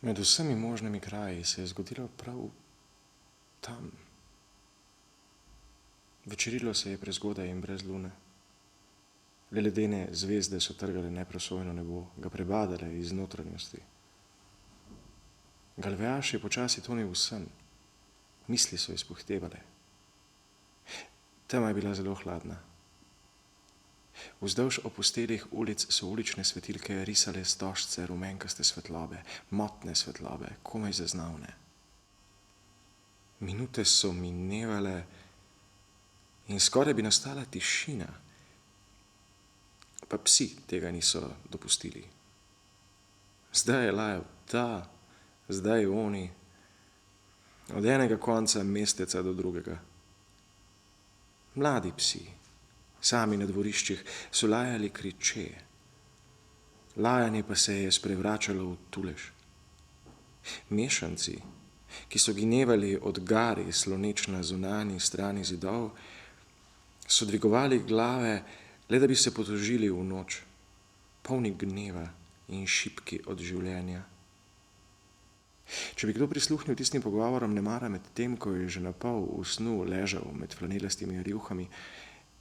Med vsemi možnimi kraji se je zgodilo prav tam. Večerilo se je prezgodaj in brez lune. Le ledene zvezde so trgale neprosojno nebo, ga prebadale iz notranjosti. Galveaš je počasi tonil v sen. Misli so izpuhtevale. Tema je bila zelo hladna. Vzdolž opustelih ulic so ulične svetilke risale stožce rumenkaste svetlobe, motne svetlobe, komaj zaznavne. Minute so minevale in skoraj bi nastala tišina, pa psi tega niso dopustili. Zdaj je lajal ta, zdaj oni, od enega konca mesteca do drugega. Mladi psi, sami na dvoriščih, so lajali kriče. Lajanje pa se je sprevračalo v tulež. Mešanci, ki so ginevali od gari sloneč na zunanji strani zidov, so dvigovali glave, le da bi se potožili v noč, polni gneva in šibki od življenja. Če bi kdo prisluhnil tistim pogovorom nemara med tem, ko je že napol v snu ležal med flanelastimi rjuhami,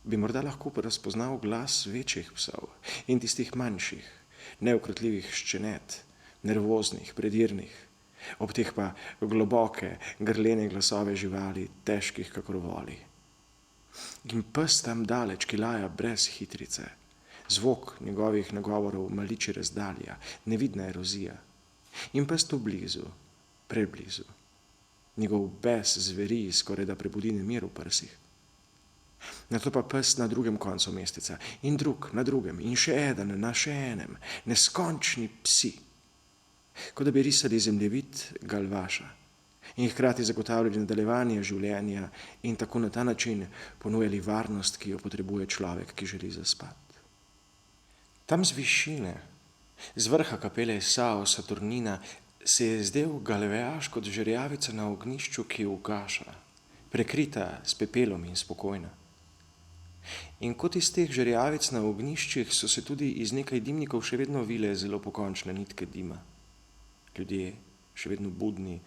bi morda lahko razpoznal glas večjih psov in tistih manjših, neukrotljivih ščenet, nervoznih, predirnih, ob teh pa globoke, grlene glasove živali, težkih kakor voli. In pes tam daleč, ki laja brez hitrice, zvok njegovih nagovorov maliči razdalja, nevidna erozija. In pes tu blizu, preblizu. Njegov bes zveri skoraj da prebudi nemir v prsih. Nato pa pes na drugem koncu mesteca in drug na drugem in še eden na še enem, neskončni psi, kot da bi risali zemljevid Galvaša in hkrati zagotavljali nadaljevanje življenja in tako na ta način ponujali varnost, ki jo potrebuje človek, ki želi zaspati. Tam z višine, z vrha kapele Sao Saturnina, se je zdel Galveaš kot žerjavica na ognjišču, ki ugaša, prekrita s pepelom in spokojna. In kot iz teh žerjavic na ognjiščih so se tudi iz nekaj dimnikov še vedno vile zelo pokončne nitke dima. Ljudje, še vedno budni,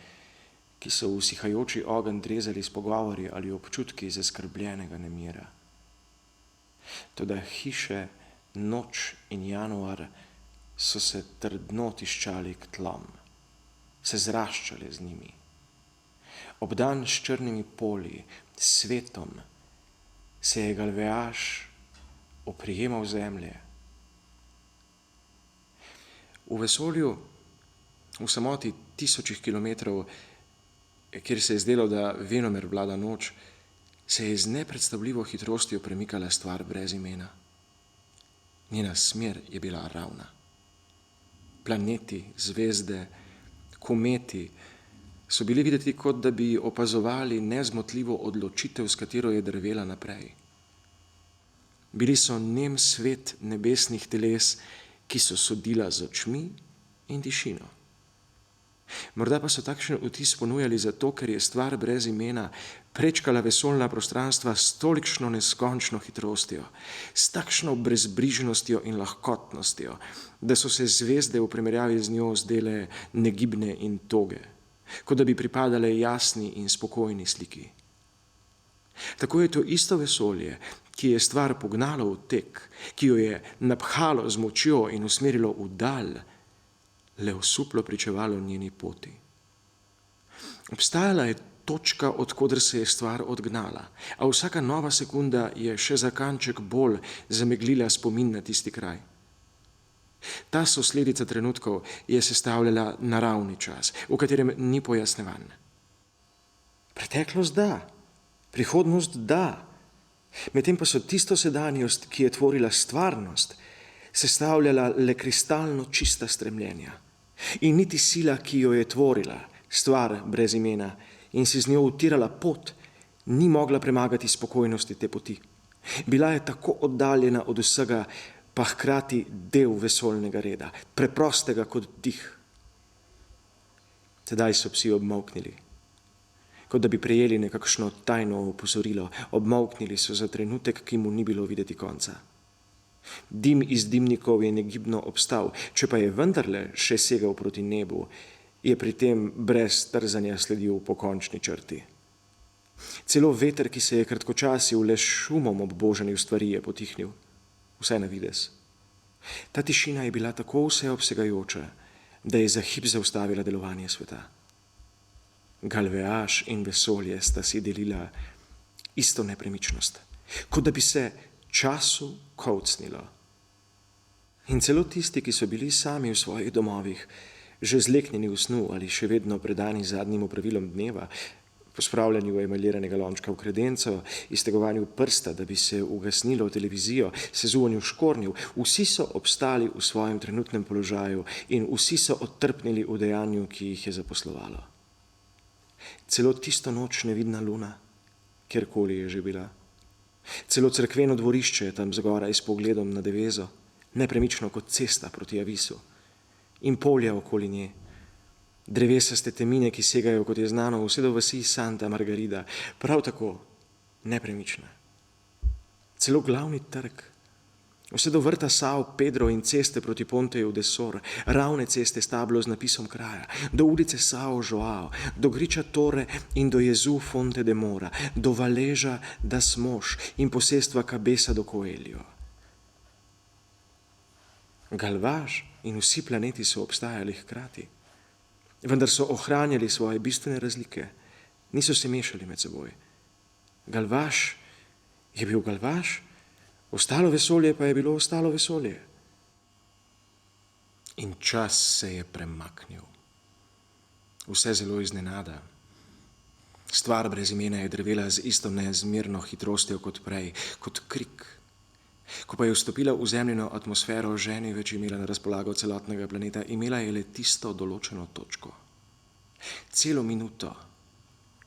ki so v usihajoči ogenj drezali s pogovori ali občutki zaskrbljenega nemira. Toda hiše, noč in januar so se trdno tiščali k tlom, se zraščali z njimi. Obdan s črnimi polji, svetom, se je Galveaš oprijemal zemlje. V vesolju, v samoti tisočih kilometrov, kjer se je zdelo, da venomer vlada noč, se je z nepredstavljivo hitrostjo premikala stvar brez imena. Njena smer je bila ravna. Planeti, zvezde, kometi so bili videti, kot da bi opazovali nezmotljivo odločitev, s katero je drvela naprej. Bili so nem svet nebesnih teles, ki so sodila z očmi in tišino. Morda pa so takšen vtis ponujali zato, ker je stvar brez imena prečkala vesoljna prostranstva s tolikšno neskončno hitrostjo, s takšno brezbrižnostjo in lahkotnostjo, da so se zvezde v primerjavi z njo zdele negibne in toge, kot da bi pripadale jasni in spokojni sliki. Tako je to isto vesolje, ki je stvar pognalo v tek, ki jo je naphalo z močjo in usmerilo v dalj, le osuplo pričevalo njeni poti. Obstajala je točka, od koder se je stvar odgnala, a vsaka nova sekunda je še za kanček bolj zameglila spomin na tisti kraj. Ta sosledica trenutkov je sestavljala naravni čas, v katerem ni pojasnjevanj. Preteklost da, prihodnost da, medtem pa so tisto sedanjost, ki je tvorila stvarnost, sestavljala le kristalno čista stremljenja. In niti sila, ki jo je tvorila, stvar brez imena, in si z njo utirala pot, ni mogla premagati spokojnosti te poti. Bila je tako oddaljena od vsega, pa hkrati del vesoljnega reda, preprostega kot dih. Tedaj so psi obmolknili, kot da bi prejeli nekakšno tajno opozorilo, obmolknili so za trenutek, ki mu ni bilo videti konca. Dim iz dimnikov je negibno obstal, če pa je vendarle še segal proti nebu, je pri tem brez trzanja sledil po končni črti. Celo veter, ki se je kratkočasil le šumom obbožanih stvari, je potihnil, vsaj na vides. Ta tišina je bila tako vseobsegajoča, da je za hip zaustavila delovanje sveta. Galveaž in vesolje sta si delila isto nepremičnost, kot da bi se času kolcnilo. In celo tisti, ki so bili sami v svojih domovih, že zleknjeni v snu ali še vedno predani zadnjim opravilom dneva, pospravljanju emaliranega lončka v kredenco, iztegovanju prsta, da bi se ugasnilo televizijo, sezuvanju škornjev, vsi so obstali v svojem trenutnem položaju in vsi so odtrpnili v dejanju, ki jih je zaposlovalo. Celo tisto noč nevidna luna, kjerkoli je že bila. Celo cerkveno dvorišče je tam zgoraj s pogledom na devezo, nepremično kot cesta proti Avisu, in polja okoli nje, drevesaste temine, ki segajo, kot je znano, vse do vasi Santa Margarida, prav tako nepremična. Celo glavni trg, vse do vrta Sao Pedro in ceste proti Ponteju de Sor, ravne ceste s tablo z napisom kraja, do ulice Sao Joao, do griča Torre in do jezu Fonte de Mora, do valeža Das Mož in posestva Cabeza do Coelho. Galvaž in vsi planeti so obstajali hkrati, vendar so ohranjali svoje bistvene razlike, niso se mešali med seboj. Galvaž je bil Galvaž, ostalo vesolje pa je bilo ostalo vesolje. In čas se je premaknil. Vse zelo iznenada. Stvar brez imena je drvela z isto neizmerno hitrostjo kot prej, kot krik. Ko pa je vstopila v zemljino atmosfero, že ni več imela na razpolago celotnega planeta, imela je le tisto določeno točko. Celo minuto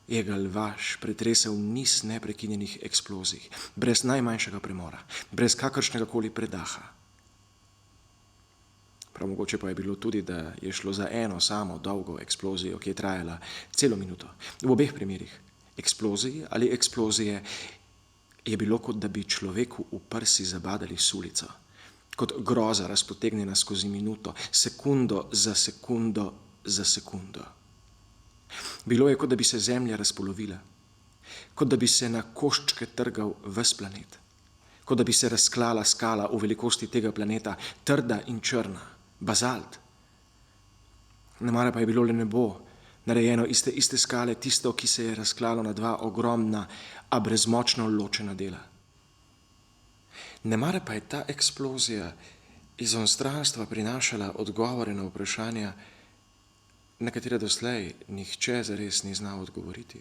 je Galvaž pretresel niz neprekinjenih eksplozij, brez najmanjšega premora, brez kakršnega koli predaha. Prav mogoče pa je bilo tudi, da je šlo za eno samo dolgo eksplozijo, ki je trajala celo minuto. V obeh primerih, eksploziji ali eksplozije, je bilo, kot da bi človeku v prsi zabadali sulico, kot groza razpotegnjena skozi minuto, sekundo za sekundo za sekundo. Bilo je, kot da bi se zemlja razpolovila, kot da bi se na koščke trgal ves planet, kot da bi se razklala skala v velikosti tega planeta, trda in črna, bazalt. Nemara pa je bilo le nebo, narejeno iz te iste skale, tisto, ki se je razklalo na dva ogromna, a brezmočno ločena dela. Nemara pa je ta eksplozija iz onstranstva prinašala odgovore na vprašanja, na katera doslej nihče zares ni znal odgovoriti.